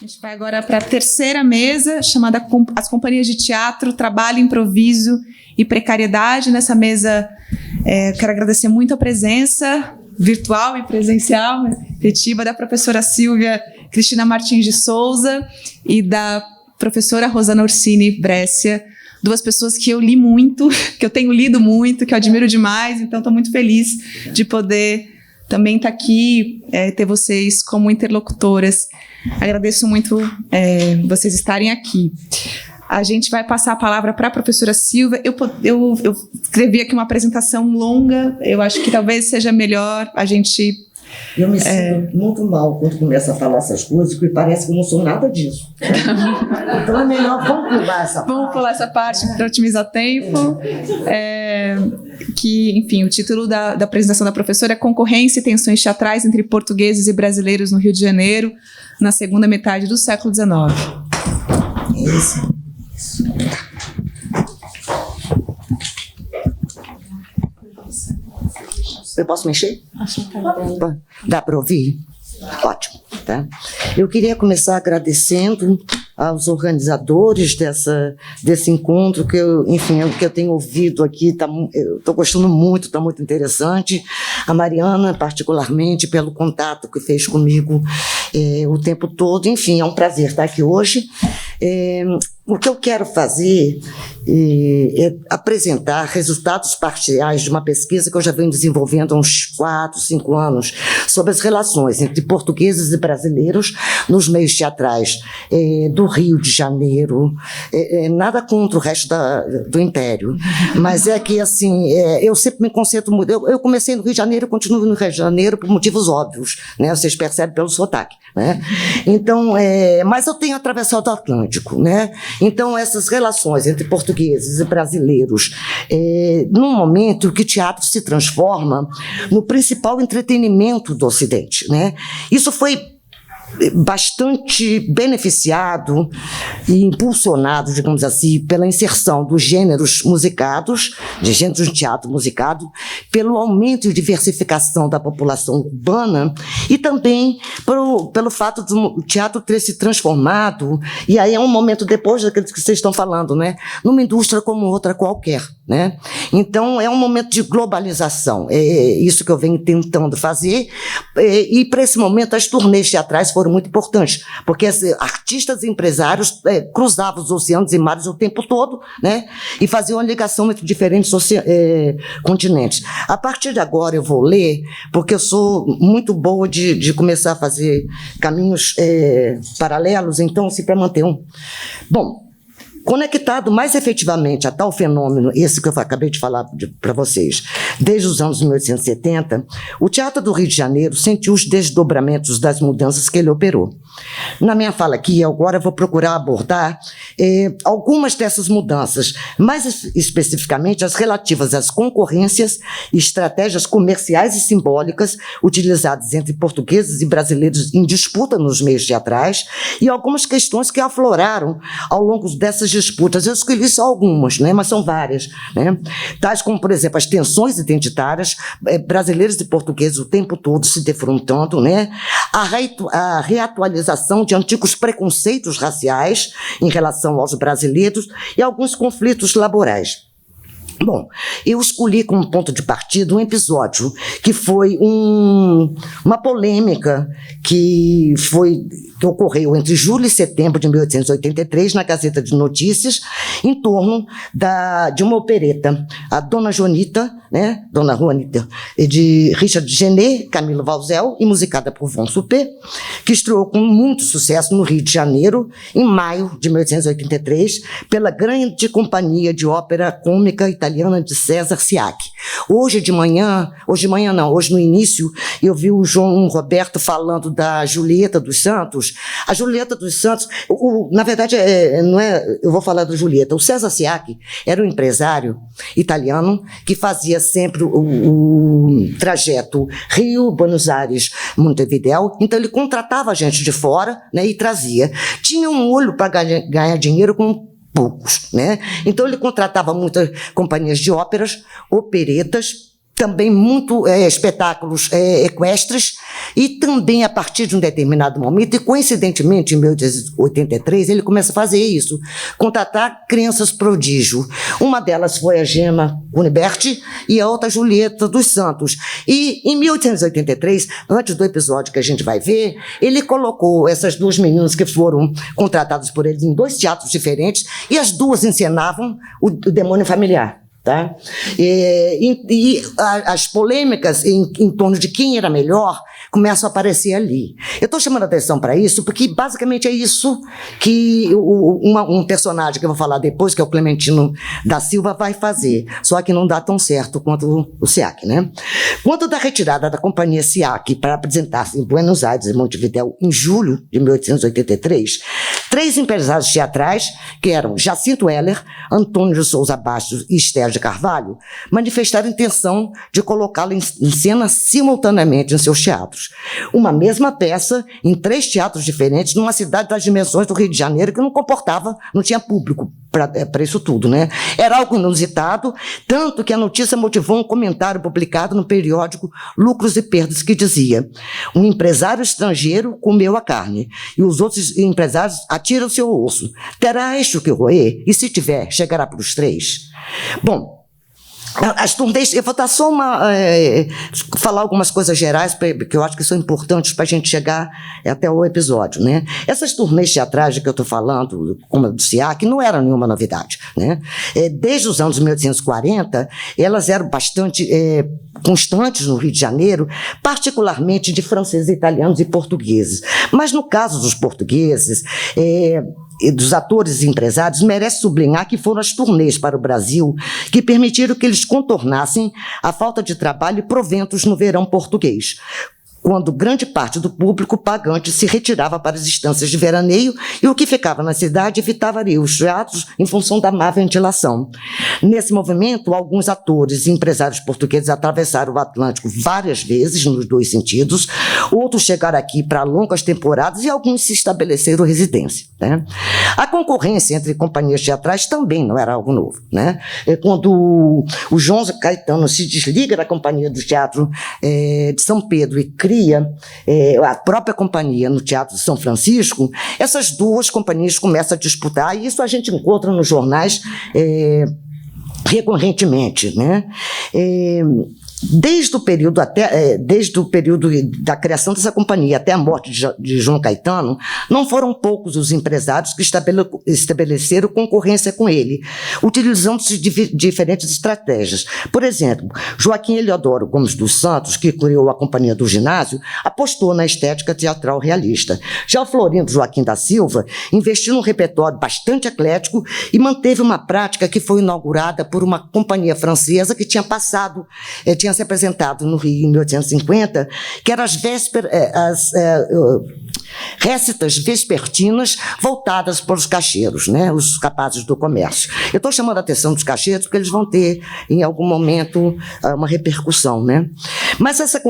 A gente vai agora para a terceira mesa, chamada As Companhias de Teatro, Trabalho, Improviso e Precariedade. Nessa mesa, quero agradecer muito a presença virtual e presencial, efetiva, da professora Silvia Cristina Martins de Souza e da professora Rosana Orsini Brescia, duas pessoas que eu li muito, que eu tenho lido muito, que eu admiro demais, então estou muito feliz de poder também estar aqui, ter vocês como interlocutoras. Agradeço muito vocês estarem aqui. A gente vai passar a palavra para a professora Silvia. Eu escrevi aqui uma apresentação longa, eu acho que talvez seja melhor a gente... Eu me sinto muito mal quando começo a falar essas coisas, porque parece que eu não sou nada disso. Então é melhor, vamos pular essa parte. Vamos pular essa parte para otimizar tempo. Enfim, o título da apresentação da professora é Concorrência e Tensões Teatrais entre Portugueses e Brasileiros no Rio de Janeiro, na segunda metade do século XIX. Isso. Eu posso mexer? Dá para ouvir? Ótimo. Tá? Eu queria começar agradecendo aos organizadores desse encontro, que eu tenho ouvido aqui, eu estou gostando muito, está muito interessante. A Mariana, particularmente, pelo contato que fez comigo o tempo todo. Enfim, é um prazer estar aqui hoje. O que eu quero fazer é apresentar resultados parciais de uma pesquisa que eu já venho desenvolvendo há uns 4, 5 anos sobre as relações entre portugueses e brasileiros nos meios teatrais do Rio de Janeiro. Nada contra o resto do Império, mas é que, assim, eu sempre me concentro muito. Eu comecei no Rio de Janeiro, continuo no Rio de Janeiro por motivos óbvios, né? Vocês percebem pelo sotaque, né? Então, mas eu tenho atravessado o Atlântico, né? Então, essas relações entre portugueses e brasileiros, num momento que o teatro se transforma no principal entretenimento do Ocidente, né? Isso foi bastante beneficiado e impulsionado, digamos assim, pela inserção dos gêneros musicados, de gêneros de teatro musicado, pelo aumento e diversificação da população urbana e também pelo fato do teatro ter se transformado, e aí é um momento depois daquilo que vocês estão falando, né, numa indústria como outra qualquer, né? Então é um momento de globalização, é isso que eu venho tentando fazer, e para esse momento as turnês teatrais foram muito importantes, porque artistas e empresários cruzavam os oceanos e mares o tempo todo, né, e faziam uma ligação entre diferentes continentes. A partir de agora eu vou ler, porque eu sou muito boa de começar a fazer caminhos paralelos, então, assim, para manter um... Bom, conectado mais efetivamente a tal fenômeno, esse que eu acabei de falar para vocês, desde os anos 1870, o Teatro do Rio de Janeiro sentiu os desdobramentos das mudanças que ele operou. Na minha fala aqui, agora eu vou procurar abordar algumas dessas mudanças, mais especificamente as relativas às concorrências e estratégias comerciais e simbólicas utilizadas entre portugueses e brasileiros em disputa nos meios teatrais e algumas questões que afloraram ao longo dessas disputas. Eu escolhi só algumas, né, mas são várias, né? Tais como, por exemplo, as tensões identitárias, brasileiros e portugueses o tempo todo se defrontando, né? A reatualização de antigos preconceitos raciais em relação aos brasileiros e alguns conflitos laborais. Bom, eu escolhi como ponto de partida um episódio que foi uma polêmica que ocorreu entre julho e setembro de 1883 na Gazeta de Notícias, em torno de uma opereta, a Dona Juanita, né, Dona Juanita, de Richard Genet, Camilo Valzel, e musicada por Von Suppé, que estreou com muito sucesso no Rio de Janeiro, em maio de 1883, pela grande companhia de ópera cômica italiana de César Ciacchi. Hoje no início, eu vi o João Roberto falando da Julieta dos Santos. A Julieta dos Santos, na verdade, eu vou falar da Julieta. O César Ciacchi era um empresário italiano que fazia sempre o trajeto Rio, Buenos Aires, Montevidéu. Então ele contratava gente de fora, né, e trazia. Tinha um olho para ganhar dinheiro com poucos, né? Então ele contratava muitas companhias de óperas, operetas, também muito espetáculos equestres, E também, a partir de um determinado momento, e coincidentemente, em 1883, ele começa a fazer isso, contratar crianças prodígio. Uma delas foi a Gemma Cuniberti e a outra Julieta dos Santos. E, em 1883, antes do episódio que a gente vai ver, ele colocou essas duas meninas que foram contratadas por ele em 2 teatros diferentes, e as duas encenavam o Demônio Familiar. Tá? As polêmicas em torno de quem era melhor começam a aparecer ali. Eu estou chamando a atenção para isso porque basicamente é isso que um personagem que eu vou falar depois, que é o Clementino da Silva, vai fazer, só que não dá tão certo quanto o SEAC, né? Quanto da retirada da companhia SEAC para apresentar-se em Buenos Aires e Montevidéu em julho de 1883, 3 empresários teatrais, que eram Jacinto Heller, Antônio de Souza Bastos e Esther de Carvalho, manifestaram a intenção de colocá-la em cena simultaneamente em seus teatros. Uma mesma peça em 3 teatros diferentes, numa cidade das dimensões do Rio de Janeiro, que não tinha público para isso tudo, né? Era algo inusitado, tanto que a notícia motivou um comentário publicado no periódico Lucros e Perdas, que dizia: um empresário estrangeiro comeu a carne, e os outros empresários atiram seu osso. Terá eixo que roer? E se tiver, chegará para os 3. Bom, as turnês, eu vou dar só falar algumas coisas gerais, que eu acho que são importantes para a gente chegar até o episódio, né? Essas turnês teatrais que eu estou falando, como a do SEAC, não eram nenhuma novidade, né? Desde os anos 1840, elas eram bastante constantes no Rio de Janeiro, particularmente de franceses, italianos e portugueses. Mas no caso dos portugueses, e dos atores e empresários, merece sublinhar que foram as turnês para o Brasil que permitiram que eles contornassem a falta de trabalho e proventos no verão português, quando grande parte do público pagante se retirava para as estâncias de veraneio e o que ficava na cidade evitaria os teatros em função da má ventilação. Nesse movimento, alguns atores e empresários portugueses atravessaram o Atlântico várias vezes, nos 2 sentidos, outros chegaram aqui para longas temporadas e alguns se estabeleceram residência, né? A concorrência entre companhias teatrais também não era algo novo, né? Quando o João Caetano se desliga da companhia do Teatro de São Pedro e cria a própria companhia no Teatro de São Francisco, essas 2 companhias começam a disputar, e isso a gente encontra nos jornais recorrentemente, né? Desde o período da criação dessa companhia até a morte de João Caetano, não foram poucos os empresários que estabeleceram concorrência com ele, utilizando-se de diferentes estratégias. Por exemplo, Joaquim Eliodoro Gomes dos Santos, que criou a Companhia do Ginásio, apostou na estética teatral realista. Já o Florindo Joaquim da Silva investiu num repertório bastante eclético e manteve uma prática que foi inaugurada por uma companhia francesa que tinha se apresentado no Rio em 1850, que eram as récitas vespertinas voltadas para os caixeiros, né, os capazes do comércio. Eu estou chamando a atenção dos caixeiros porque eles vão ter, em algum momento, uma repercussão, né? Mas essa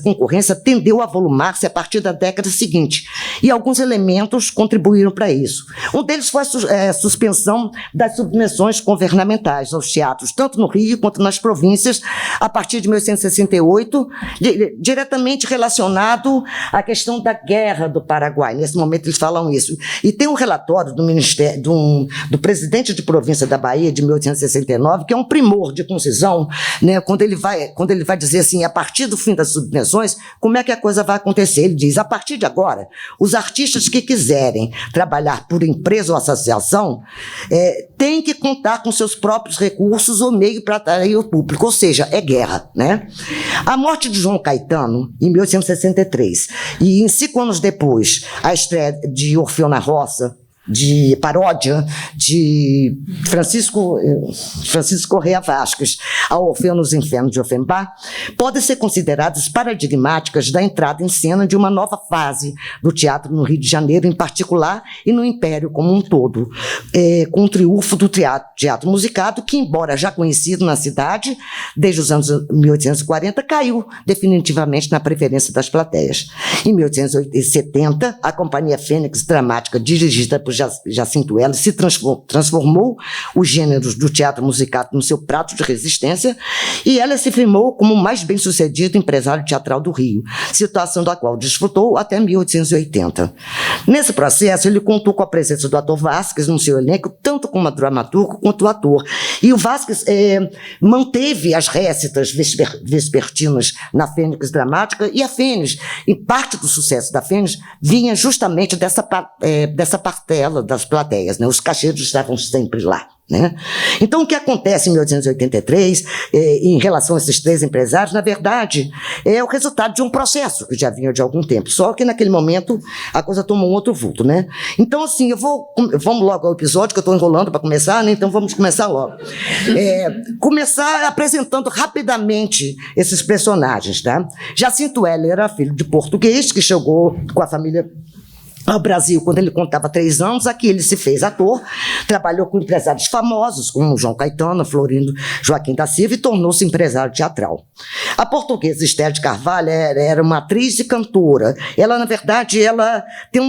concorrência tendeu a volumar-se a partir da década seguinte, e alguns elementos contribuíram para isso. Um deles foi a suspensão das subvenções governamentais aos teatros, tanto no Rio quanto nas províncias, a partir de 1868, diretamente relacionado à questão da guerra do Paraguai. Nesse momento eles falam isso. E tem um relatório do Ministério, do presidente de província da Bahia, de 1869, que é um primor de concisão, né, quando ele vai dizer assim, a partir do fim das subvenções, como é que a coisa vai acontecer? Ele diz: a partir de agora, os artistas que quiserem trabalhar por empresa ou associação têm que contar com seus próprios recursos ou meio para atrair o público, ou seja, é guerra, né? A morte de João Caetano, em 1863, e em 5 anos depois, a estreia de Orfeu na Roça, de paródia de Francisco Correia Vasquez, a Orfeu nos Infernos de Offenbach, podem ser consideradas paradigmáticas da entrada em cena de uma nova fase do teatro no Rio de Janeiro, em particular, e no Império como um todo, com o triunfo do teatro musicado, que, embora já conhecido na cidade desde os anos 1840, caiu definitivamente na preferência das plateias. Em 1870, a Companhia Fênix Dramática, dirigida por Jacinto Heller se transformou os gêneros do teatro musicato no seu prato de resistência, e Heller se firmou como o mais bem-sucedido empresário teatral do Rio, situação da qual desfrutou até 1880. Nesse processo, ele contou com a presença do ator Vázquez no seu elenco, tanto como dramaturgo quanto ator. E o Vázquez manteve as récitas vespertinas na Fênix Dramática, e a Fênix, e parte do sucesso da Fênix, vinha justamente dessa partela das plateias, né? Os cacheiros estavam sempre lá, né? Então, o que acontece em 1883, em relação a esses três empresários, na verdade, é o resultado de um processo que já vinha de algum tempo, só que naquele momento a coisa tomou um outro vulto, né? Então, assim, vamos logo ao episódio, que eu estou enrolando para começar, né? Então vamos começar logo. Começar apresentando rapidamente esses personagens, tá? Jacinto Heller era filho de português, que chegou com a família ao Brasil quando ele contava 3 anos. Aqui ele se fez ator, trabalhou com empresários famosos como João Caetano, Florindo, Joaquim da Silva, e tornou-se empresário teatral. A portuguesa Esther de Carvalho era uma atriz e cantora. Ela, na verdade, ela tem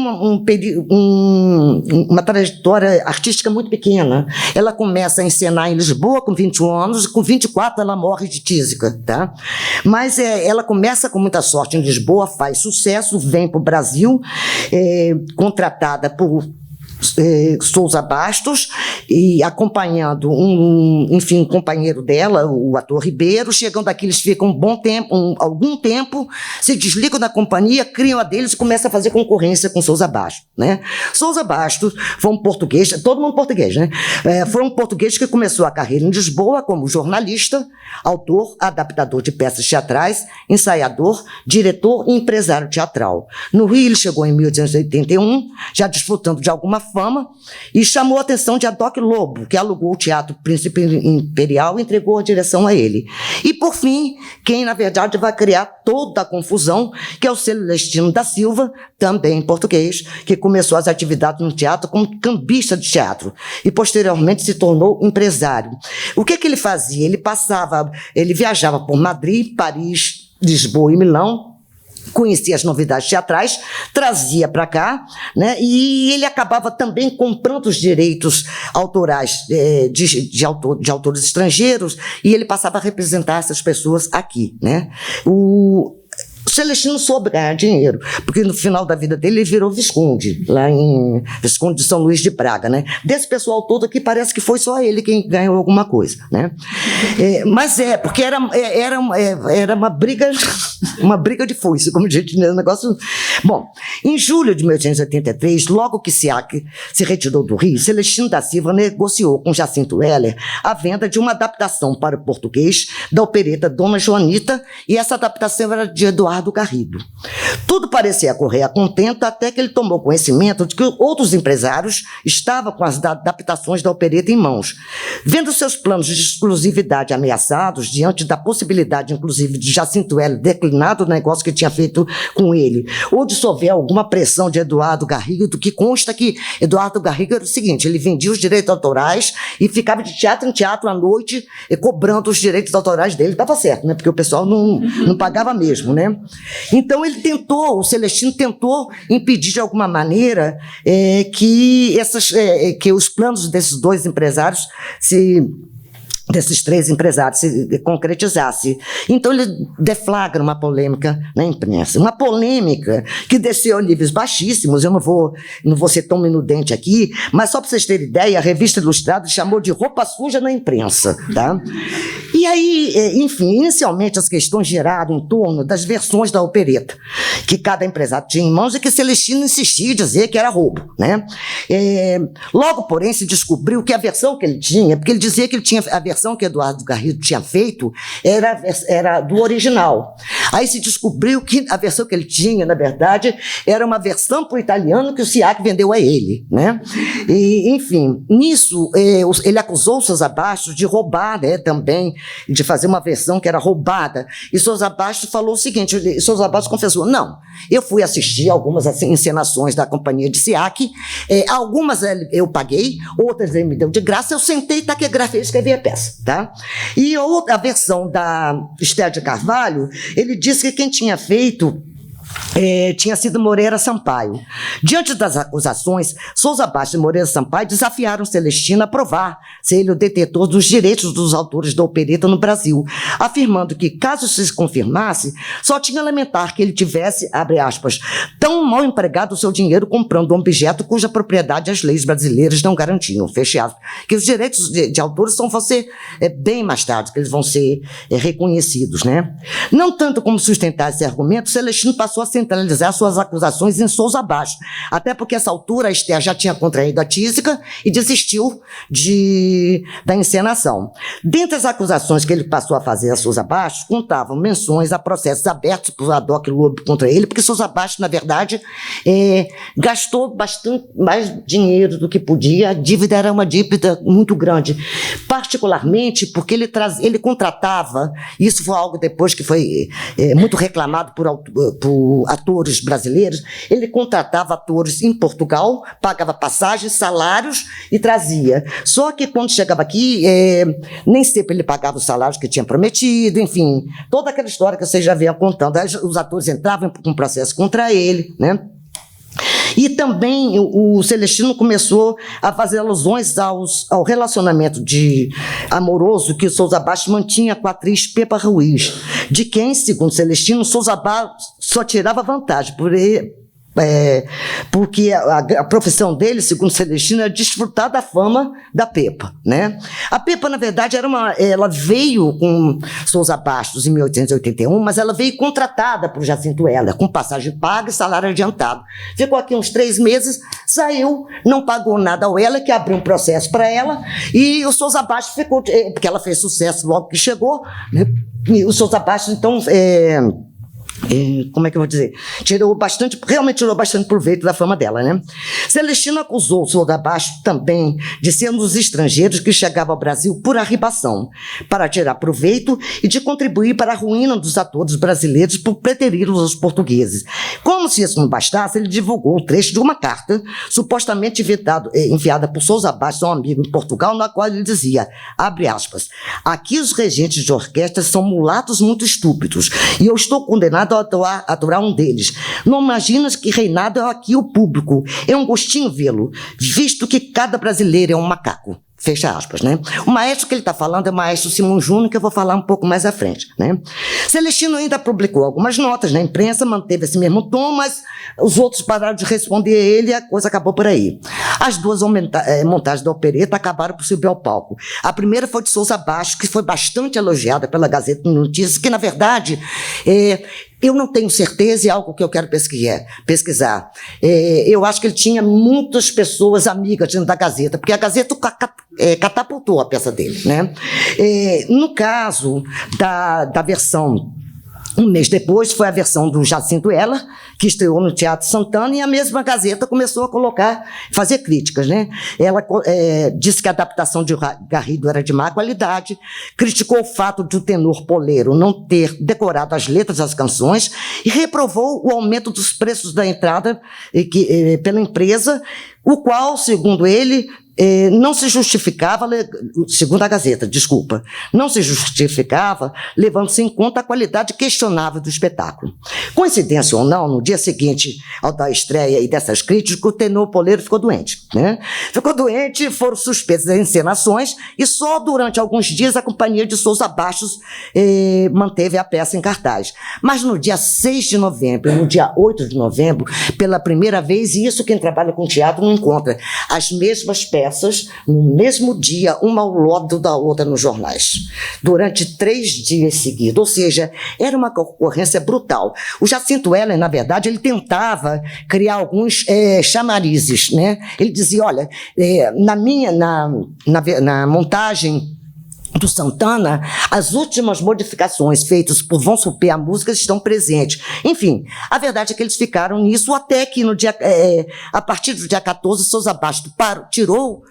uma trajetória artística muito pequena. Ela começa a encenar em Lisboa com 21 anos, e com 24 ela morre de tísica, tá? Mas ela começa com muita sorte em Lisboa, faz sucesso, vem para o Brasil, contratada por Sousa Bastos, e acompanhando um companheiro dela, o ator Ribeiro. Chegando aqui, eles ficam algum tempo, se desligam da companhia, criam a deles e começam a fazer concorrência com Sousa Bastos, né? Sousa Bastos foi um português, todo mundo português, né? Foi um português que começou a carreira em Lisboa como jornalista, autor, adaptador de peças teatrais, ensaiador, diretor e empresário teatral. No Rio, ele chegou em 1881, já desfrutando de alguma fama, e chamou a atenção de Adoc Lobo, que alugou o Teatro Príncipe Imperial e entregou a direção a ele. E, por fim, quem, na verdade, vai criar toda a confusão, que é o Celestino da Silva, também português, que começou as atividades no teatro como cambista de teatro e, posteriormente, se tornou empresário. O que ele fazia? Ele viajava por Madrid, Paris, Lisboa e Milão, conhecia as novidades teatrais, trazia para cá, né? E ele acabava também comprando os direitos autorais de autores estrangeiros, e ele passava a representar essas pessoas aqui, né? O Celestino soube ganhar dinheiro, porque no final da vida dele ele virou visconde, visconde de São Luís de Praga, né? Desse pessoal todo aqui, parece que foi só ele quem ganhou alguma coisa, né? Mas porque era uma briga de foice, como a gente diz, um negócio. Bom, em julho de 1883, logo que SEAC se retirou do Rio, Celestino da Silva negociou com Jacinto Heller a venda de uma adaptação para o português da opereta Dona Joanita, e essa adaptação era de Eduardo Garrido. Tudo parecia correr a contento, até que ele tomou conhecimento de que outros empresários estavam com as adaptações da opereta em mãos. Vendo seus planos de exclusividade ameaçados, diante da possibilidade, inclusive, de Jacinto Heller declinar do negócio que tinha feito com ele, ou de sofrer alguma pressão de Eduardo Garrido, que consta que Eduardo Garrido era o seguinte: ele vendia os direitos autorais e ficava de teatro em teatro à noite, cobrando os direitos autorais dele. Estava certo, né? Porque o pessoal não pagava mesmo, né? Então o Celestino tentou impedir de alguma maneira que os planos desses dois empresários desses três empresários se concretizasse. Então ele deflagra uma polêmica na imprensa, uma polêmica que desceu a níveis baixíssimos. Eu não vou ser tão minudente aqui, mas só para vocês terem ideia, a Revista Ilustrada chamou de roupa suja na imprensa, tá? E aí, enfim, inicialmente as questões giraram em torno das versões da opereta, que cada empresário tinha em mãos, e que Celestino insistia em dizer que era roubo, né? Logo, porém, se descobriu que a versão que ele tinha, porque ele dizia que ele tinha a versão que Eduardo Garrido tinha feito era do original. Aí se descobriu que a versão que ele tinha, na verdade, era uma versão para o italiano que o SEAC vendeu a ele, né? E, enfim, nisso ele acusou Sousa Bastos de roubar, né, também, de fazer uma versão que era roubada. E Sousa Bastos falou o seguinte: Sousa Bastos confessou: não, eu fui assistir algumas encenações da companhia de SEAC, algumas eu paguei, outras ele me deu de graça, eu sentei, taquigrafei e escrevi a peça. Tá? E a versão da Esther de Carvalho, ele disse que quem tinha feito tinha sido Moreira Sampaio. Diante das acusações, Souza Bastos e Moreira Sampaio desafiaram Celestino a provar ser ele o detentor dos direitos dos autores da opereta no Brasil, afirmando que, caso se confirmasse, só tinha a lamentar que ele tivesse, abre aspas, tão mal empregado o seu dinheiro comprando um objeto cuja propriedade as leis brasileiras não garantiam, fecha aspas, que os direitos de autores vão ser bem mais tarde, que eles vão ser reconhecidos, né? Não tanto como sustentar esse argumento, Celestino passou a centralizar suas acusações em Souza Bastos, até porque, essa altura, a Esther já tinha contraído a tísica e desistiu da encenação. Dentre as acusações que ele passou a fazer a Souza Bastos, contavam menções a processos abertos por Adoc Lobo contra ele, porque Souza Bastos, na verdade, gastou bastante mais dinheiro do que podia, a dívida era uma dívida muito grande, particularmente porque ele contratava, isso foi algo depois que foi muito reclamado por atores brasileiros, ele contratava atores em Portugal, pagava passagens, salários e trazia. Só que quando chegava aqui, nem sempre ele pagava os salários que tinha prometido, enfim, toda aquela história que vocês já vinham contando. Aí os atores entravam com um processo contra ele, né? E também o Celestino começou a fazer alusões ao relacionamento amoroso que o Souza Bastos mantinha com a atriz Pepa Ruiz, de quem, segundo Celestino, Souza Bastos só tirava vantagem porque a profissão dele, segundo Celestino, era desfrutar da fama da Pepa, né? A Pepa, na verdade, ela veio com Souza Bastos em 1881, mas ela veio contratada por Jacinto Heller, com passagem paga e salário adiantado. Ficou aqui uns 3 meses, saiu, não pagou nada ao Heller, que abriu um processo para ela, e o Souza Bastos ficou, porque ela fez sucesso logo que chegou, né? E o Souza Bastos, então, como é que eu vou dizer? Realmente tirou bastante proveito da fama dela, né? Celestino acusou o Souza Bastos também de ser um dos estrangeiros que chegava ao Brasil por arribação, para tirar proveito e de contribuir para a ruína dos atores brasileiros por preterir-os aos portugueses. Como se isso não bastasse, ele divulgou o trecho de uma carta supostamente enviada por Souza Bastos a um amigo em Portugal, na qual ele dizia, abre aspas, aqui os regentes de orquestra são mulatos muito estúpidos e eu estou condenado a aturar um deles. Não imaginas que reinado é aqui o público. É um gostinho vê-lo, visto que cada brasileiro é um macaco. Fecha aspas, né? O maestro que ele está falando é o maestro Simão Júnior, que eu vou falar um pouco mais à frente, né? Celestino ainda publicou algumas notas na imprensa, manteve esse mesmo tom, mas os outros pararam de responder a ele e a coisa acabou por aí. As duas montagens da opereta acabaram por subir ao palco. A primeira foi de Souza Bastos, que foi bastante elogiada pela Gazeta de Notícias, que, na verdade, eu não tenho certeza, é algo que eu quero pesquisar. Eu acho que ele tinha muitas pessoas amigas dentro da Gazeta, porque a Gazeta catapultou a peça dele, né? No caso da versão, um mês depois, foi a versão do Jacinto Heller, que estreou no Teatro Santana, e a mesma Gazeta começou a fazer críticas, né? Ela disse que a adaptação de Garrido era de má qualidade, criticou o fato de o tenor Poleiro não ter decorado as letras das canções e reprovou o aumento dos preços da entrada pela empresa, o qual, segundo ele, não se justificava, segundo a Gazeta, não se justificava levando-se em conta a qualidade questionável do espetáculo. Coincidência ou não, no dia seguinte ao da estreia e dessas críticas, o tenor Poleiro ficou doente, né? Ficou doente, foram suspensas as encenações e só durante alguns dias a companhia de Souza Bastos manteve a peça em cartaz. Mas no dia 6 de novembro e no dia 8 de novembro, pela primeira vez, e isso quem trabalha com teatro não encontra, as mesmas peças no mesmo dia, uma ao lado da outra nos jornais, durante 3 dias seguidos, ou seja, era uma concorrência brutal. O Jacinto Heller, na verdade, tentava criar alguns chamarizes, né? Ele dizia, olha, na montagem do Santana, as últimas modificações feitas por Von Supé a música estão presentes. Enfim, a verdade é que eles ficaram nisso até que a partir do dia 14, Souza Bastos tirou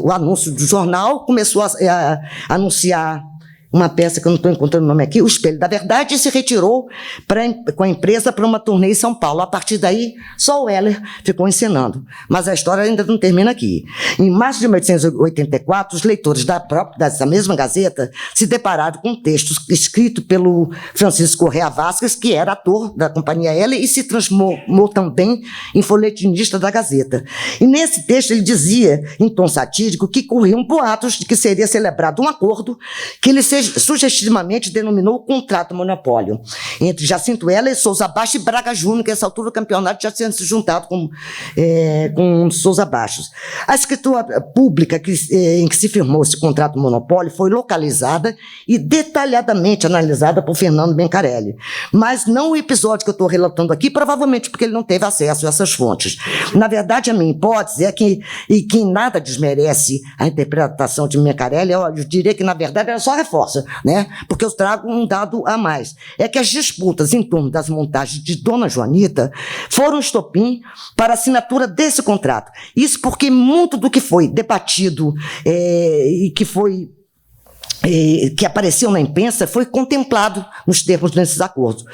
o anúncio do jornal, começou a anunciar uma peça que eu não estou encontrando o nome aqui, O Espelho da Verdade, e se retirou com a empresa para uma turnê em São Paulo. A partir daí, só o Heller ficou encenando. Mas a história ainda não termina aqui. Em março de 1884, os leitores dessa mesma Gazeta se depararam com um texto escrito pelo Francisco Correa Vasquez, que era ator da Companhia Heller e se transformou também em folhetinista da Gazeta. E nesse texto ele dizia, em tom satírico, que corriam boatos de que seria celebrado um acordo que ele sugestivamente denominou contrato monopólio entre Jacinto Heller, Souza Bastos e Braga Júnior, que nessa altura o campeonato já tinha se juntado com Souza Bastos. A escritura pública em que se firmou esse contrato monopólio foi localizada e detalhadamente analisada por Fernando Bencarelli. Mas não o episódio que eu estou relatando aqui, provavelmente porque ele não teve acesso a essas fontes. Na verdade, a minha hipótese é que, e que em nada desmerece a interpretação de Bencarelli, eu diria que, na verdade, ela só reforça, né? Porque eu trago um dado a mais. É que as disputas em torno das montagens de Dona Joanita foram estopim para a assinatura desse contrato. Isso porque muito do que foi debatido e que apareceu na imprensa foi contemplado nos termos desses acordos.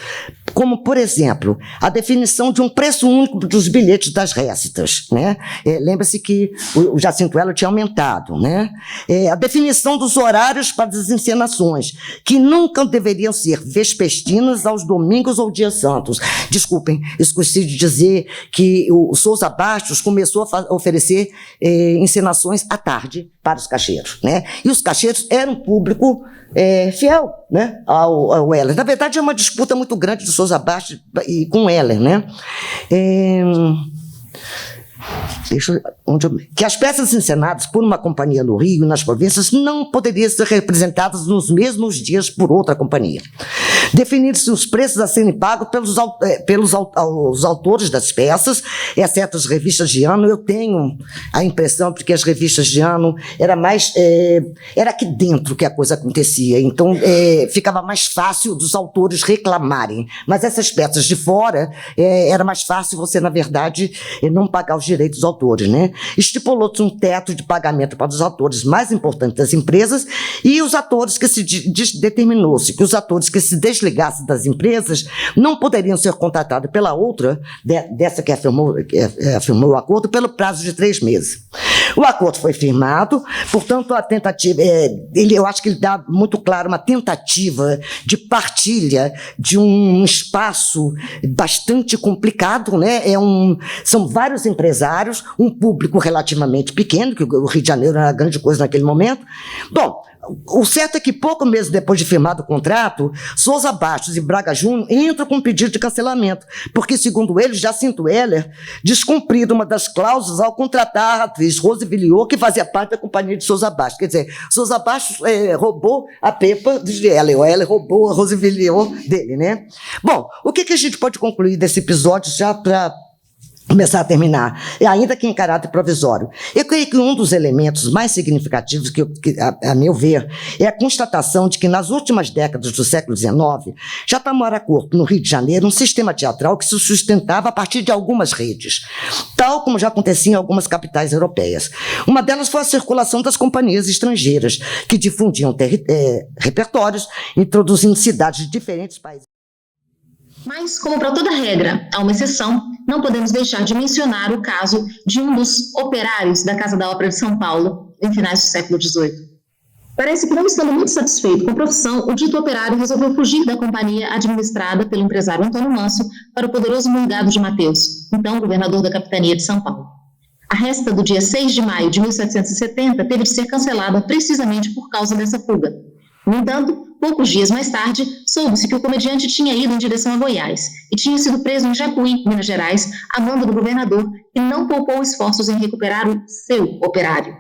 Como, por exemplo, a definição de um preço único dos bilhetes das récitas, né? Lembra-se que o Jacinto Heller tinha aumentado, né? A definição dos horários para as encenações, que nunca deveriam ser vespertinas aos domingos ou dias santos. Desculpem, esqueci de dizer que o Souza Bastos começou a oferecer encenações à tarde para os cacheiros, né? E os cacheiros eram público fiel, né, ao Heller. Na verdade, é uma disputa muito grande de Souza Bastos e com Heller, né? Que as peças encenadas por uma companhia no Rio e nas províncias não poderiam ser representadas nos mesmos dias por outra companhia. Definiram-se os preços a serem pagos pelos autores das peças, exceto as revistas de ano. Eu tenho a impressão de que as revistas de ano era aqui dentro que a coisa acontecia, então ficava mais fácil dos autores reclamarem, mas essas peças de fora era mais fácil você, na verdade, não pagar os direitos dos autores, né? Estipulou-se um teto de pagamento para os autores mais importantes das empresas e os atores que determinou-se que os atores que se desligassem das empresas não poderiam ser contratados pela outra, dessa que afirmou o acordo, pelo prazo de 3 meses. O acordo foi firmado, portanto, a tentativa, eu acho que ele dá muito claro uma tentativa de partilha de um espaço bastante complicado, né? São vários empresários, um público relativamente pequeno, que o Rio de Janeiro era grande coisa naquele momento. Bom, o certo é que pouco mesmo depois de firmado o contrato, Souza Bastos e Braga Júnior entram com um pedido de cancelamento, porque, segundo eles, Jacinto Heller descumprido uma das cláusulas ao contratar a atriz Rose Villiot, que fazia parte da companhia de Souza Bastos. Quer dizer, Souza Bastos roubou a pepa de Heller, o Heller roubou a Rose Villiot dele, né? Bom, o que a gente pode concluir desse episódio já para começar a terminar, ainda que em caráter provisório? Eu creio que um dos elementos mais significativos, que a meu ver, é a constatação de que nas últimas décadas do século XIX já tomara corpo no Rio de Janeiro um sistema teatral que se sustentava a partir de algumas redes, tal como já acontecia em algumas capitais europeias. Uma delas foi a circulação das companhias estrangeiras, que difundiam repertórios, introduzindo cidades de diferentes países. Mas, como para toda regra, há uma exceção, não podemos deixar de mencionar o caso de um dos operários da Casa da Ópera de São Paulo, em finais do século XVIII. Parece que, não estando muito satisfeito com a profissão, o dito operário resolveu fugir da companhia administrada pelo empresário Antônio Manso para o poderoso Morgado de Mateus, então governador da capitania de São Paulo. A resta do dia 6 de maio de 1770 teve de ser cancelada precisamente por causa dessa fuga. No entanto, poucos dias mais tarde, soube-se que o comediante tinha ido em direção a Goiás e tinha sido preso em Jacuí, Minas Gerais, a mando do governador, que não poupou esforços em recuperar o seu operário.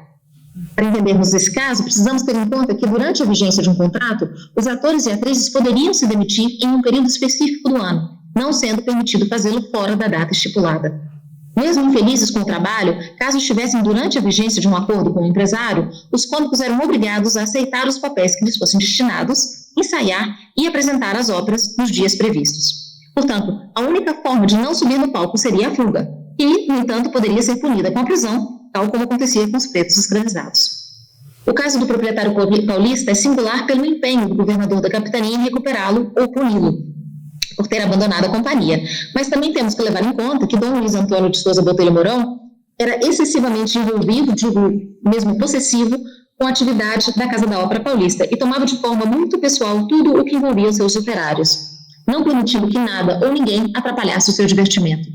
Para entendermos esse caso, precisamos ter em conta que, durante a vigência de um contrato, os atores e atrizes poderiam se demitir em um período específico do ano, não sendo permitido fazê-lo fora da data estipulada. Mesmo infelizes com o trabalho, caso estivessem durante a vigência de um acordo com o empresário, os cômicos eram obrigados a aceitar os papéis que lhes fossem destinados, ensaiar e apresentar as óperas nos dias previstos. Portanto, a única forma de não subir no palco seria a fuga, e, no entanto, poderia ser punida com a prisão, tal como acontecia com os pretos escravizados. O O caso do proprietário paulista é singular pelo empenho do governador da capitania em recuperá-lo ou puni-lo por ter abandonado a companhia. Mas também temos que levar em conta que Dom Luiz Antônio de Souza Botelho Mourão era excessivamente envolvido, digo mesmo possessivo, com a atividade da Casa da Ópera Paulista e tomava de forma muito pessoal tudo o que envolvia os seus operários, não permitindo que nada ou ninguém atrapalhasse o seu divertimento.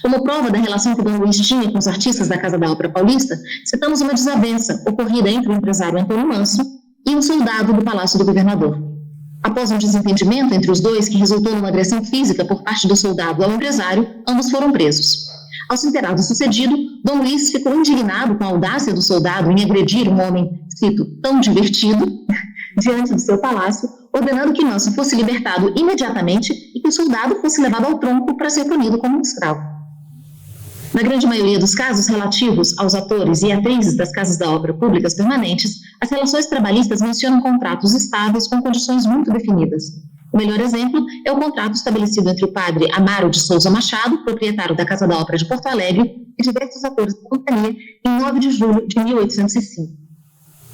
Como prova da relação que Dom Luiz tinha com os artistas da Casa da Ópera Paulista, citamos uma desavença ocorrida entre o empresário Antônio Manso e um soldado do Palácio do Governador. Após um desentendimento entre os dois, que resultou numa agressão física por parte do soldado ao empresário, ambos foram presos. Ao se inteirar do sucedido, Dom Luiz ficou indignado com a audácia do soldado em agredir um homem, cito, tão divertido, diante do seu palácio, ordenando que Manso fosse libertado imediatamente e que o soldado fosse levado ao tronco para ser punido como um escravo. Na grande maioria dos casos relativos aos atores e atrizes das casas da ópera públicas permanentes, as relações trabalhistas mencionam contratos estáveis com condições muito definidas. O melhor exemplo é o contrato estabelecido entre o padre Amaro de Souza Machado, proprietário da Casa da Ópera de Porto Alegre, e diversos atores da companhia, em 9 de julho de 1805.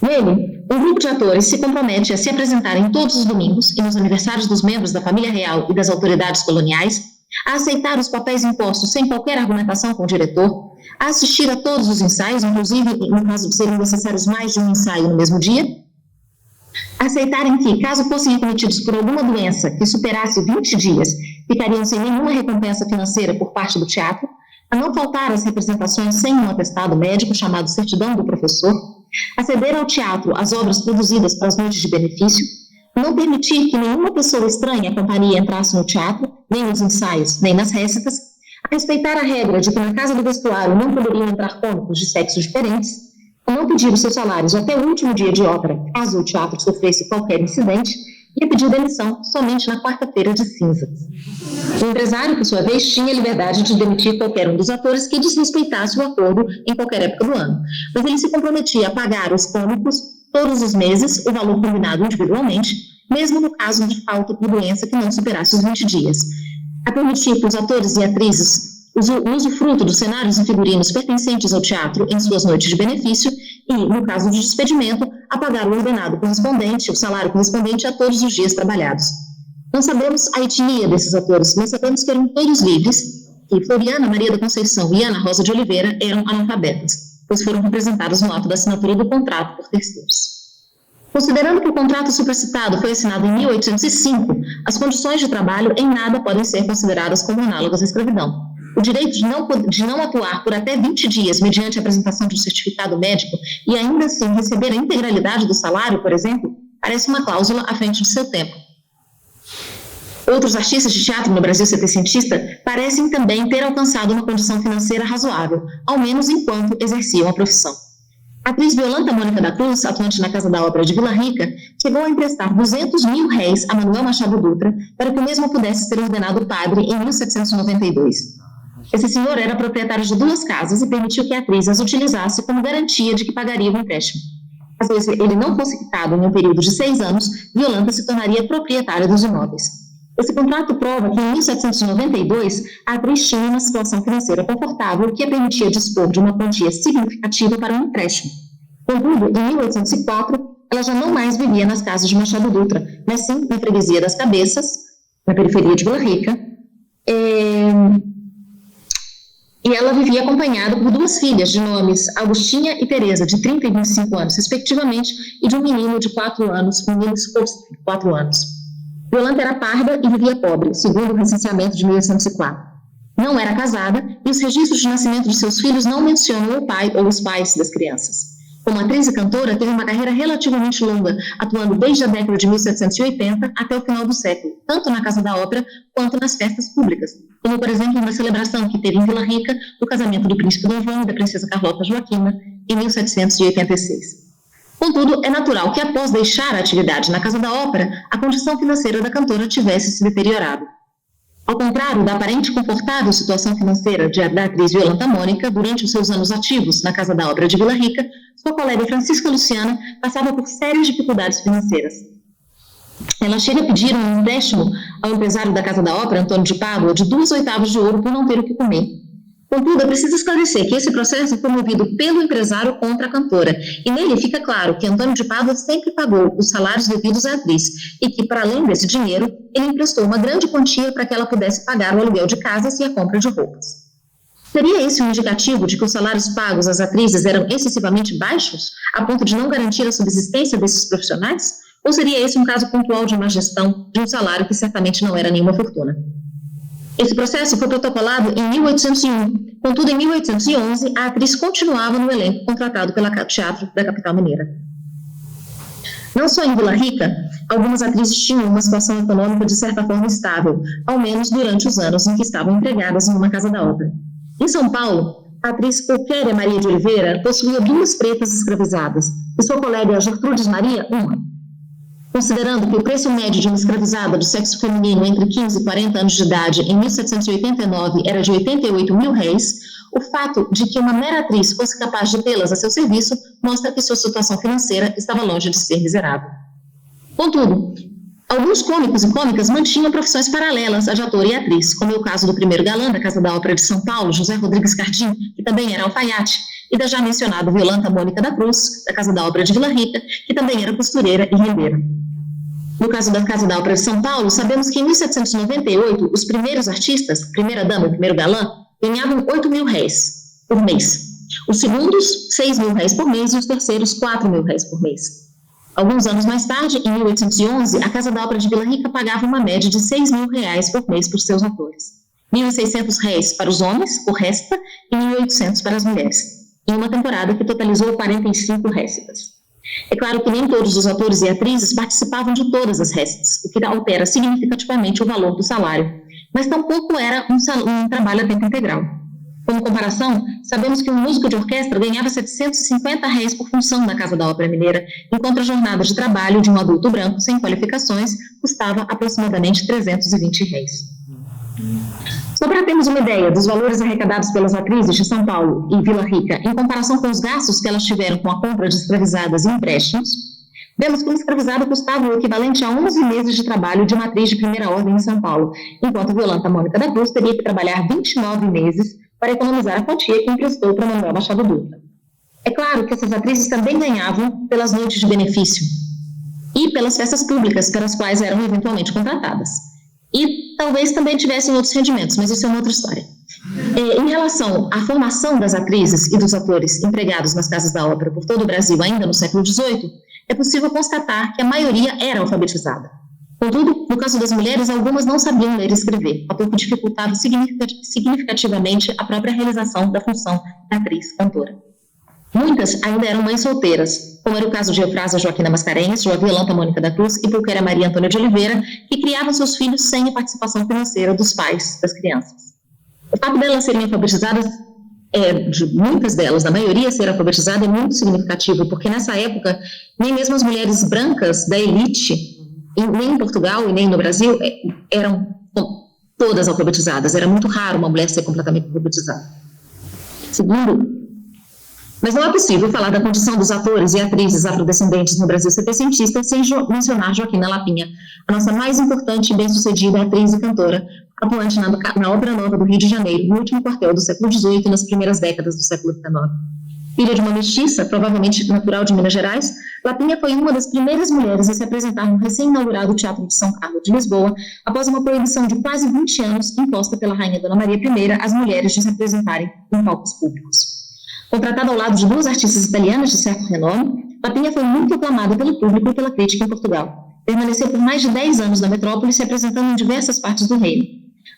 Nele, um grupo de atores se compromete a se apresentar em todos os domingos e nos aniversários dos membros da família real e das autoridades coloniais, a aceitar os papéis impostos sem qualquer argumentação com o diretor, a assistir a todos os ensaios, inclusive no caso de serem necessários mais de um ensaio no mesmo dia, aceitarem que, caso fossem acometidos por alguma doença que superasse 20 dias, ficariam sem nenhuma recompensa financeira por parte do teatro, a não faltar às representações sem um atestado médico chamado certidão do professor, a ceder ao teatro as obras produzidas para as noites de benefício, não permitir que nenhuma pessoa estranha à companhia entrasse no teatro, nem nos ensaios, nem nas récitas, a respeitar a regra de que na casa do vestuário não poderiam entrar cômicos de sexos diferentes, a não pedir os seus salários até o último dia de ópera, caso o teatro sofresse qualquer incidente, e a pedir demissão somente na quarta-feira de cinzas. O empresário, por sua vez, tinha liberdade de demitir qualquer um dos atores que desrespeitasse o acordo em qualquer época do ano, mas ele se comprometia a pagar os cômicos todos os meses o valor combinado individualmente, mesmo no caso de falta por doença que não superasse os 20 dias, a permitir que os atores e atrizes usufruto dos cenários e figurinos pertencentes ao teatro em suas noites de benefício e, no caso de despedimento, a pagar o ordenado correspondente, o salário correspondente a todos os dias trabalhados. Não sabemos a etnia desses atores, mas sabemos que eram todos livres e Floriana Maria da Conceição e Ana Rosa de Oliveira eram analfabetas, pois foram representados no ato da assinatura do contrato por terceiros. Considerando que o contrato supracitado foi assinado em 1805, as condições de trabalho em nada podem ser consideradas como análogas à escravidão. O direito de não atuar por até 20 dias mediante a apresentação de um certificado médico e ainda assim receber a integralidade do salário, por exemplo, parece uma cláusula à frente de seu tempo. Outros artistas de teatro no Brasil setecentista parecem também ter alcançado uma condição financeira razoável, ao menos enquanto exerciam a profissão. A atriz Violanta Mônica da Cruz, atuante na Casa da Ópera de Vila Rica, chegou a emprestar 200 mil réis a Manuel Machado Dutra para que o mesmo pudesse ser ordenado padre em 1792. Esse senhor era proprietário de 2 casas e permitiu que a atriz as utilizasse como garantia de que pagaria o empréstimo. Caso ele não fosse quitado em um período de 6 anos, Violanta se tornaria proprietária dos imóveis. Esse contrato prova que, em 1792, a atriz tinha uma situação financeira confortável que a permitia dispor de uma quantia significativa para um empréstimo. Contudo, em 1804, ela já não mais vivia nas casas de Machado Dutra, mas sim na freguesia das Cabeças, na periferia de Vila Rica, e ela vivia acompanhada por 2 filhas de nomes Augustinha e Teresa, de 30 e 25 anos, respectivamente, e de um menino de 4 anos, um menino exposto de 4 anos. Violanta era parda e vivia pobre, segundo o recenseamento de 1804. Não era casada e os registros de nascimento de seus filhos não mencionam o pai ou os pais das crianças. Como atriz e cantora, teve uma carreira relativamente longa, atuando desde a década de 1780 até o final do século, tanto na Casa da Ópera quanto nas festas públicas, como, por exemplo, na celebração que teve em Vila Rica do casamento do príncipe Dom João e da princesa Carlota Joaquina, em 1786. Contudo, é natural que, após deixar a atividade na Casa da Ópera, a condição financeira da cantora tivesse se deteriorado. Ao contrário da aparente confortável situação financeira da atriz Violanta Mônica, durante os seus anos ativos na Casa da Ópera de Vila Rica, sua colega Francisca Luciana passava por sérias dificuldades financeiras. Ela chega a pedir um empréstimo ao empresário da Casa da Ópera, Antônio de Pádua, de 2/8 de ouro por não ter o que comer. Contudo, é preciso esclarecer que esse processo foi movido pelo empresário contra a cantora, e nele fica claro que Antônio de Pádua sempre pagou os salários devidos à atriz, e que, para além desse dinheiro, ele emprestou uma grande quantia para que ela pudesse pagar o aluguel de casas e a compra de roupas. Seria esse um indicativo de que os salários pagos às atrizes eram excessivamente baixos, a ponto de não garantir a subsistência desses profissionais? Ou seria esse um caso pontual de má gestão de um salário que certamente não era nenhuma fortuna? Esse processo foi protocolado em 1801, contudo, em 1811, a atriz continuava no elenco contratado pela Teatro da capital mineira. Não só em Vila Rica, algumas atrizes tinham uma situação econômica de certa forma estável, ao menos durante os anos em que estavam empregadas em uma casa da ópera. Em São Paulo, a atriz Pulquéria Maria de Oliveira possuía 2 pretas escravizadas, e sua colega Gertrudes Maria, uma. Considerando que o preço médio de uma escravizada do sexo feminino entre 15 e 40 anos de idade em 1789 era de R$88.000, o fato de que uma mera atriz fosse capaz de tê-las a seu serviço mostra que sua situação financeira estava longe de ser miserável. Contudo, alguns cômicos e cômicas mantinham profissões paralelas a de ator e atriz, como é o caso do primeiro galã da Casa da Ópera de São Paulo, José Rodrigues Cardim, que também era alfaiate, e da já mencionada Violanta Mônica da Cruz, da Casa da Ópera de Vila Rica, que também era costureira e rendeira. No caso da Casa da Ópera de São Paulo, sabemos que em 1798, os primeiros artistas, primeira-dama e primeiro galã, ganhavam R$8.000 por mês. Os segundos, R$6.000 por mês, e os terceiros, R$4.000 por mês. Alguns anos mais tarde, em 1811, a Casa da Ópera de Vila Rica pagava uma média de R$6.000 por mês por seus atores. R$1.600 para os homens, por récita, e R$1.800 para as mulheres, em uma temporada que totalizou 45 récitas. É claro que nem todos os atores e atrizes participavam de todas as récitas, o que altera significativamente o valor do salário, mas tampouco era um trabalho a tempo integral. Como comparação, sabemos que um músico de orquestra ganhava R$750 por função na Casa da Ópera Mineira, enquanto a jornada de trabalho de um adulto branco sem qualificações custava aproximadamente R$320. Só para termos uma ideia dos valores arrecadados pelas atrizes de São Paulo e Vila Rica em comparação com os gastos que elas tiveram com a compra de escravizadas e empréstimos, vemos que uma escravizada custava o equivalente a 11 meses de trabalho de uma atriz de primeira ordem em São Paulo, enquanto Violanta Mônica da Cruz teria que trabalhar 29 meses para economizar a quantia que emprestou para Manuel Machado Dutra. É claro que essas atrizes também ganhavam pelas noites de benefício e pelas festas públicas pelas quais eram eventualmente contratadas. E talvez também tivessem outros rendimentos, mas isso é uma outra história. Em relação à formação das atrizes e dos atores empregados nas casas da ópera por todo o Brasil ainda no século XVIII, é possível constatar que a maioria era alfabetizada. Contudo, no caso das mulheres, algumas não sabiam ler e escrever, a pouco dificultava significativamente a própria realização da função da atriz-cantora. Muitas ainda eram mães solteiras, como era o caso de Eufrásia Joaquina Mascarenhas, Violanta Mônica da Cruz e Pulquéria Maria Antônia de Oliveira, que criavam seus filhos sem a participação financeira dos pais das crianças. O fato delas serem alfabetizadas, de muitas delas, da maioria ser alfabetizada, é muito significativo, porque nessa época, nem mesmo as mulheres brancas da elite, nem em Portugal e nem no Brasil, eram todas alfabetizadas. Era muito raro uma mulher ser completamente alfabetizada. Segundo, mas não é possível falar da condição dos atores e atrizes afrodescendentes no Brasil setecentista sem mencionar Joaquina Lapinha, a nossa mais importante e bem-sucedida atriz e cantora, atuante na Ópera Nova do Rio de Janeiro, no último quartel do século XVIII e nas primeiras décadas do século XIX. Filha de uma mestiça, provavelmente natural de Minas Gerais, Lapinha foi uma das primeiras mulheres a se apresentar no recém-inaugurado Teatro de São Carlos de Lisboa, após uma proibição de quase 20 anos imposta pela Rainha Dona Maria I às mulheres de se apresentarem em palcos públicos. Contratada ao lado de 2 artistas italianas de certo renome, Lapinha foi muito aclamada pelo público e pela crítica em Portugal. Permaneceu por mais de 10 anos na metrópole, se apresentando em diversas partes do reino.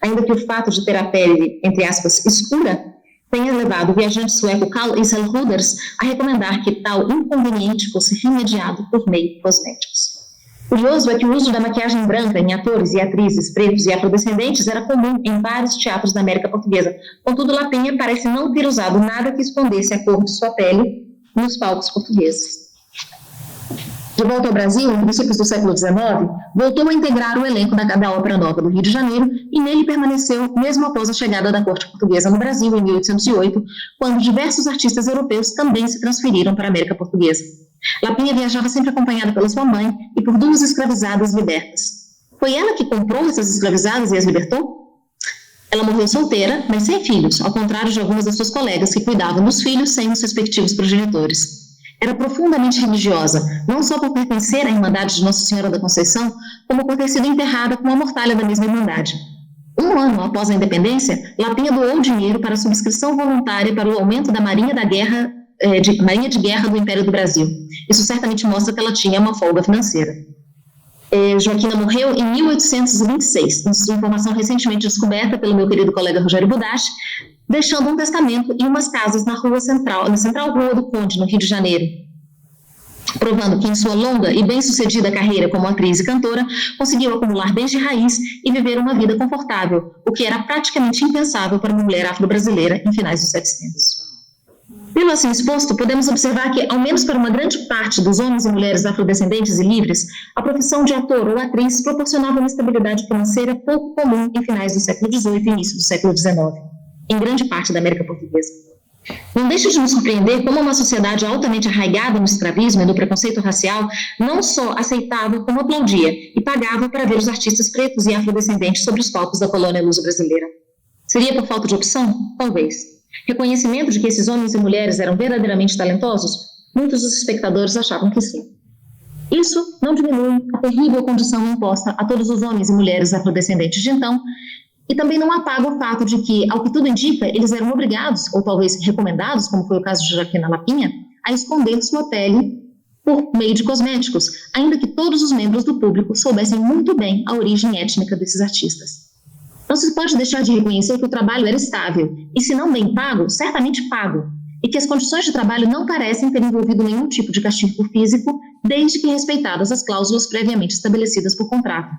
Ainda que o fato de ter a pele, entre aspas, escura, tenha levado o viajante sueco Carl Isel Ruders a recomendar que tal inconveniente fosse remediado por meio de cosméticos. Curioso é que o uso da maquiagem branca em atores e atrizes pretos e afrodescendentes era comum em vários teatros da América Portuguesa. Contudo, Lapinha parece não ter usado nada que escondesse a cor de sua pele nos palcos portugueses. De volta ao Brasil, em princípios do século XIX, voltou a integrar o elenco da Ópera Nova do Rio de Janeiro e nele permaneceu mesmo após a chegada da corte portuguesa no Brasil em 1808, quando diversos artistas europeus também se transferiram para a América Portuguesa. Lapinha viajava sempre acompanhada pela sua mãe e por 2 escravizadas libertas. Foi ela que comprou essas escravizadas e as libertou? Ela morreu solteira, mas sem filhos, ao contrário de algumas das suas colegas que cuidavam dos filhos sem os respectivos progenitores. Era profundamente religiosa, não só por pertencer à Irmandade de Nossa Senhora da Conceição, como por ter sido enterrada com a mortalha da mesma Irmandade. Um ano após a independência, Lapinha doou dinheiro para a subscrição voluntária para o aumento da Marinha de Guerra do Império do Brasil. Isso certamente mostra que ela tinha uma folga financeira. Joaquina morreu em 1826, informação recentemente descoberta pelo meu querido colega Rogério Budachi, deixando um testamento e umas casas na Central Rua do Conde, no Rio de Janeiro, provando que em sua longa e bem-sucedida carreira como atriz e cantora, conseguiu acumular bens de raiz e viver uma vida confortável, o que era praticamente impensável para uma mulher afro-brasileira em finais dos 700. Pelo assim exposto, podemos observar que, ao menos para uma grande parte dos homens e mulheres afrodescendentes e livres, a profissão de ator ou atriz proporcionava uma estabilidade financeira pouco comum em finais do século XVIII e início do século XIX, em grande parte da América Portuguesa. Não deixa de nos surpreender como uma sociedade altamente arraigada no escravismo e no preconceito racial não só aceitava, como aplaudia e pagava para ver os artistas pretos e afrodescendentes sobre os palcos da colônia luso-brasileira. Seria por falta de opção? Talvez. Reconhecimento de que esses homens e mulheres eram verdadeiramente talentosos? Muitos dos espectadores achavam que sim. Isso não diminui a terrível condição imposta a todos os homens e mulheres afrodescendentes de então, e também não apaga o fato de que, ao que tudo indica, eles eram obrigados, ou talvez recomendados, como foi o caso de Joaquina Lapinha, a esconder sua pele por meio de cosméticos, ainda que todos os membros do público soubessem muito bem a origem étnica desses artistas. Não se pode deixar de reconhecer que o trabalho era estável, e se não bem pago, certamente pago, e que as condições de trabalho não parecem ter envolvido nenhum tipo de castigo físico, desde que respeitadas as cláusulas previamente estabelecidas por contrato.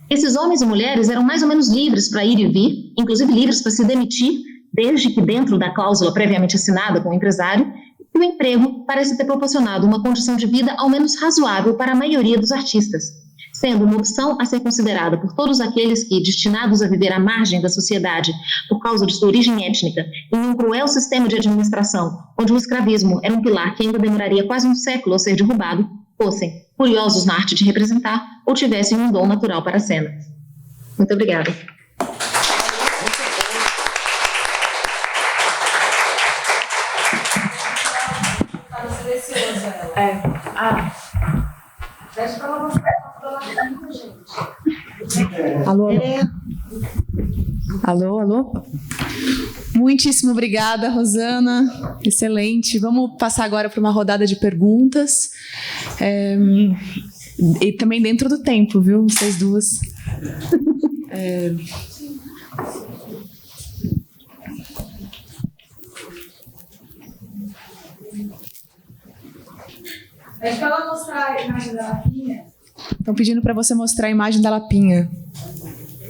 Esses homens e mulheres eram mais ou menos livres para ir e vir, inclusive livres para se demitir, desde que dentro da cláusula previamente assinada com o empresário, e o emprego parece ter proporcionado uma condição de vida ao menos razoável para a maioria dos artistas, sendo uma opção a ser considerada por todos aqueles que, destinados a viver à margem da sociedade por causa de sua origem étnica, em um cruel sistema de administração, onde o escravismo era um pilar que ainda demoraria quase um século a ser derrubado, fossem curiosos na arte de representar ou tivessem um dom natural para a cena. Muito obrigada. Alô? Alô? Muitíssimo obrigada, Rosana. Excelente. Vamos passar agora para uma rodada de perguntas. E também dentro do tempo, viu? Vocês duas. É para ela mostrar a imagem da Lapinha. Estão pedindo para você mostrar a imagem da Lapinha.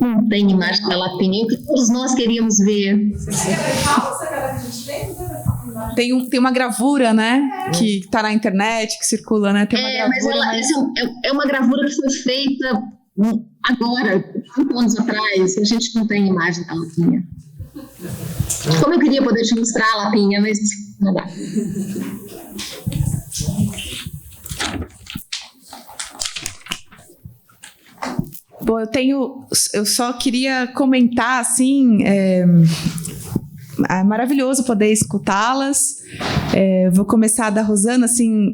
Não tem imagem da Lapinha, o que todos nós queríamos ver. Você quer que a gente tem? Tem uma gravura, né? Que está na internet, que circula, né? Tem uma gravura, mas é uma gravura que foi feita agora, 5 anos atrás. A gente não tem imagem da Lapinha. Como eu queria poder te mostrar a Lapinha, mas não dá. Bom, eu só queria comentar, assim, é maravilhoso poder escutá-las. Vou começar da Rosana, assim,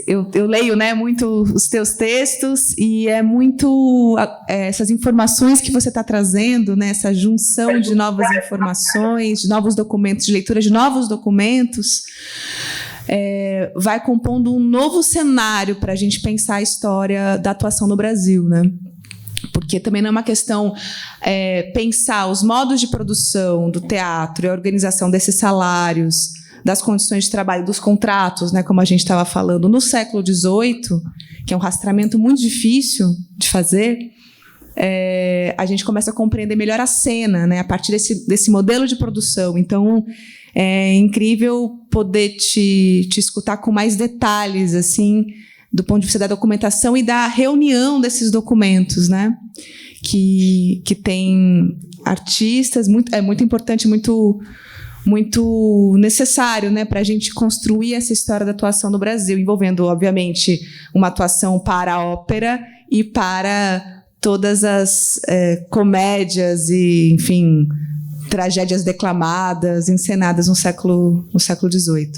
eu leio, né, muito os teus textos e é muito essas informações que você está trazendo, né, essa junção de novas informações, de novos documentos, de leitura de novos documentos, vai compondo um novo cenário para a gente pensar a história da atuação no Brasil, né? Porque também não é uma questão pensar os modos de produção do teatro e a organização desses salários, das condições de trabalho, dos contratos, né, como a gente estava falando, no século XVIII, que é um rastreamento muito difícil de fazer, a gente começa a compreender melhor a cena, né, a partir desse modelo de produção. Então, é incrível poder te escutar com mais detalhes, assim, do ponto de vista da documentação e da reunião desses documentos, né? Que tem artistas, é muito importante, muito necessário, né, para a gente construir essa história da atuação no Brasil, envolvendo, obviamente, uma atuação para a ópera e para todas as comédias e, enfim, tragédias declamadas, encenadas no século XVIII.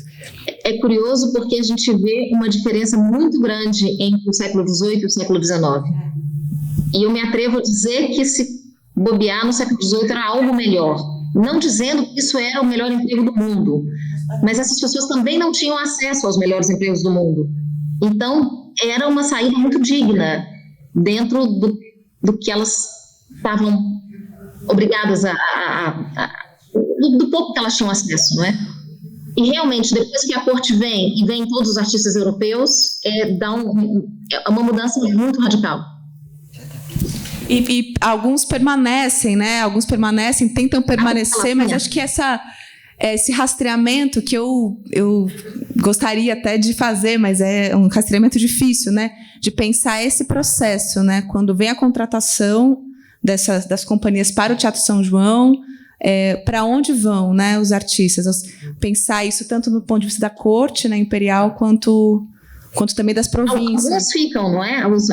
É curioso porque a gente vê uma diferença muito grande entre o século XVIII e o século XIX. E eu me atrevo a dizer que se bobear no século XVIII era algo melhor. Não dizendo que isso era o melhor emprego do mundo, mas essas pessoas também não tinham acesso aos melhores empregos do mundo. Então, era uma saída muito digna dentro do que elas estavam obrigadas do pouco que elas tinham acesso, não é? E realmente, depois que a corte vem e vem todos os artistas europeus, dá uma mudança muito radical. E alguns permanecem, né? Alguns permanecem, tentam permanecer, mas acho que esse rastreamento que eu gostaria até de fazer, mas é um rastreamento difícil, né? De pensar esse processo, né? Quando vem a contratação das companhias para o Teatro São João, para onde vão, né, os artistas? Pensar isso tanto do ponto de vista da corte, né, imperial, quanto também das províncias. Alguns ficam, não é? Alguns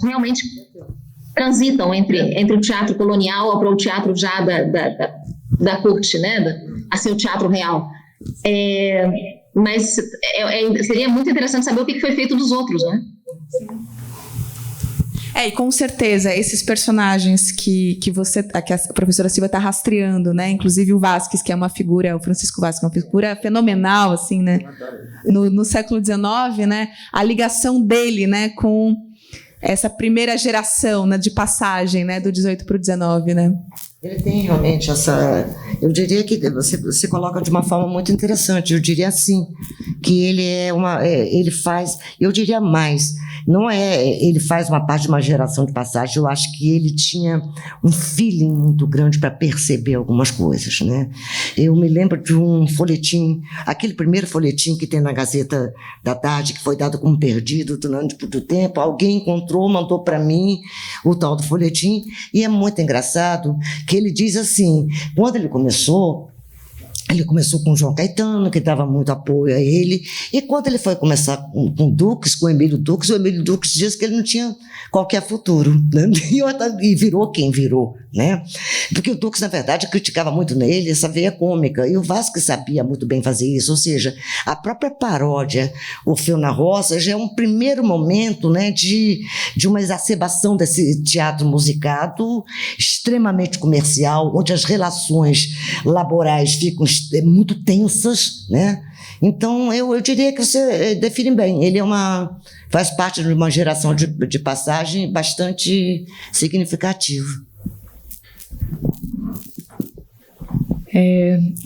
realmente transitam entre o teatro colonial para o teatro já da corte, né, a ser o teatro real. Mas seria muito interessante saber o que foi feito dos outros, né? E com certeza, esses personagens que a professora Silvia está rastreando, né? Inclusive o Vasquez, que é uma figura, o Francisco Vasquez, uma figura fenomenal, assim, né? No século XIX, né? A ligação dele, né, com essa primeira geração, né, de passagem, né, do 18 para o 19, né? Ele tem realmente essa... Eu diria que você coloca de uma forma muito interessante. Eu diria assim, que ele ele faz... Eu diria mais. Não ele faz uma parte de uma geração de passagem. Eu acho que ele tinha um feeling muito grande para perceber algumas coisas, né? Eu me lembro de um folhetim, aquele primeiro folhetim que tem na Gazeta da Tarde, que foi dado como perdido durante muito tempo. Alguém encontrou, mandou para mim o tal do folhetim. E é muito engraçado que ele diz assim, quando ele começou com o João Caetano, que dava muito apoio a ele, e quando ele foi começar com o Dux, com o Emílio Dux diz que ele não tinha qualquer futuro, né? E virou quem virou, né? Porque o Dux, na verdade, criticava muito nele essa veia cômica, e o Vasquez sabia muito bem fazer isso, ou seja, a própria paródia Orfeu na Roça já é um primeiro momento, né, de uma exacerbação desse teatro musicado extremamente comercial, onde as relações laborais ficam muito tensas, né? Então, eu diria que você define bem. Ele faz parte de uma geração de passagem bastante significativa.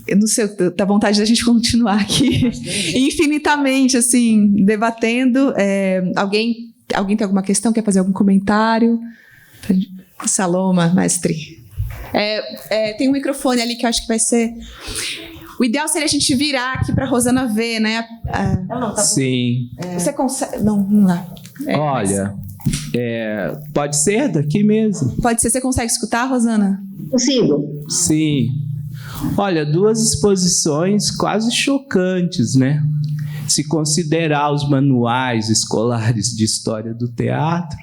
Eu não sei, dá vontade da gente continuar aqui infinitamente, assim, debatendo. Alguém tem alguma questão? Quer fazer algum comentário? Saloma, mestre. Tem um microfone ali que eu acho que vai ser... O ideal seria a gente virar aqui para a Rosana ver, né? Sim. Você consegue... Não dá. Olha, pode ser daqui mesmo? Pode ser. Você consegue escutar, Rosana? Consigo. Sim. Olha, 2 exposições quase chocantes, né? Se considerar os manuais escolares de história do teatro,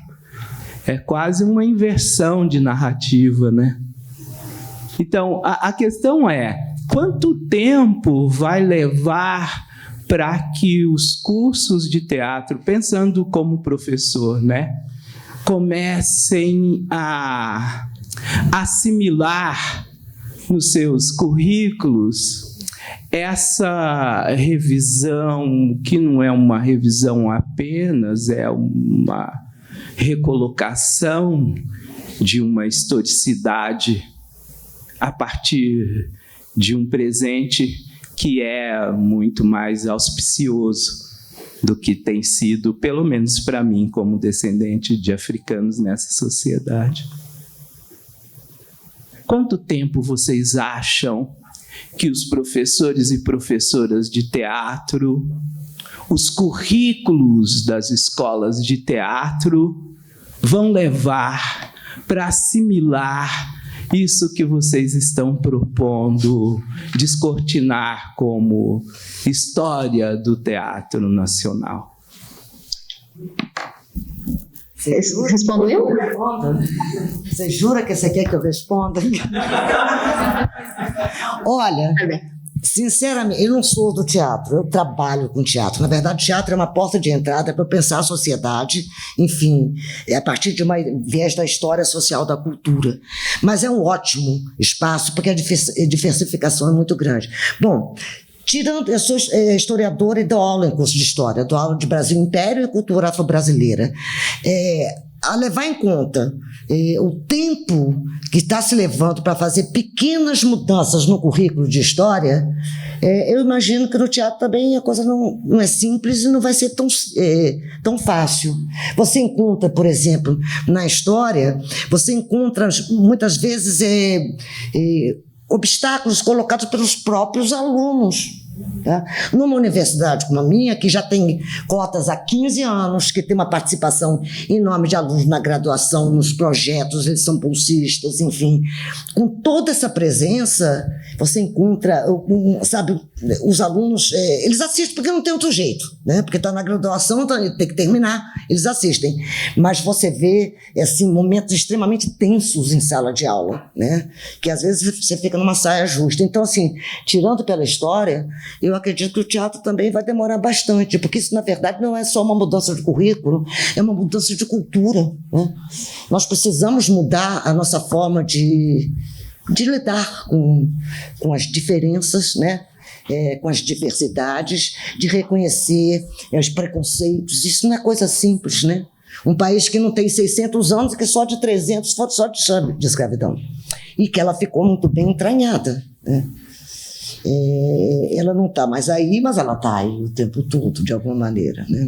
é quase uma inversão de narrativa, né? Então, a questão é, quanto tempo vai levar para que os cursos de teatro, pensando como professor, né, comecem a assimilar nos seus currículos essa revisão, que não é uma revisão apenas, é uma recolocação de uma historicidade a partir de um presente que é muito mais auspicioso do que tem sido, pelo menos para mim, como descendente de africanos nessa sociedade. Quanto tempo vocês acham que os professores e professoras de teatro, os currículos das escolas de teatro vão levar para assimilar isso que vocês estão propondo descortinar como história do teatro nacional? Respondo eu? Você jura que você quer que eu responda? Olha, sinceramente, eu não sou do teatro, eu trabalho com teatro. Na verdade, o teatro é uma porta de entrada para pensar a sociedade, enfim, a partir de uma viés da história social da cultura. Mas é um ótimo espaço, porque a diversificação é muito grande. Bom, tirando, eu sou historiadora e dou aula em curso de história, dou aula de Brasil Império e cultura afro-brasileira. A levar em conta o tempo que está se levando para fazer pequenas mudanças no currículo de história, eu imagino que no teatro também a coisa não é simples e não vai ser tão fácil. Você encontra, por exemplo, na história, você encontra muitas vezes obstáculos colocados pelos próprios alunos. Tá? Numa universidade como a minha, que já tem cotas há 15 anos, que tem uma participação enorme de alunos na graduação, nos projetos, eles são bolsistas, enfim. Com toda essa presença, você encontra, sabe, os alunos, eles assistem porque não tem outro jeito, né? Porque está na graduação, então tem que terminar, eles assistem. Mas você vê, assim, momentos extremamente tensos em sala de aula, né? Que às vezes você fica numa saia justa. Então, assim, tirando pela história, eu acredito que o teatro também vai demorar bastante, porque isso, na verdade, não é só uma mudança de currículo, é uma mudança de cultura, né? Nós precisamos mudar a nossa forma de lidar com as diferenças, né? Com as diversidades, de reconhecer os preconceitos. Isso não é coisa simples, né? Um país que não tem 600 anos e que só de 300 foi só de escravidão. E que ela ficou muito bem entranhada, né? Ela não está mais aí, mas ela está aí o tempo todo, de alguma maneira, né?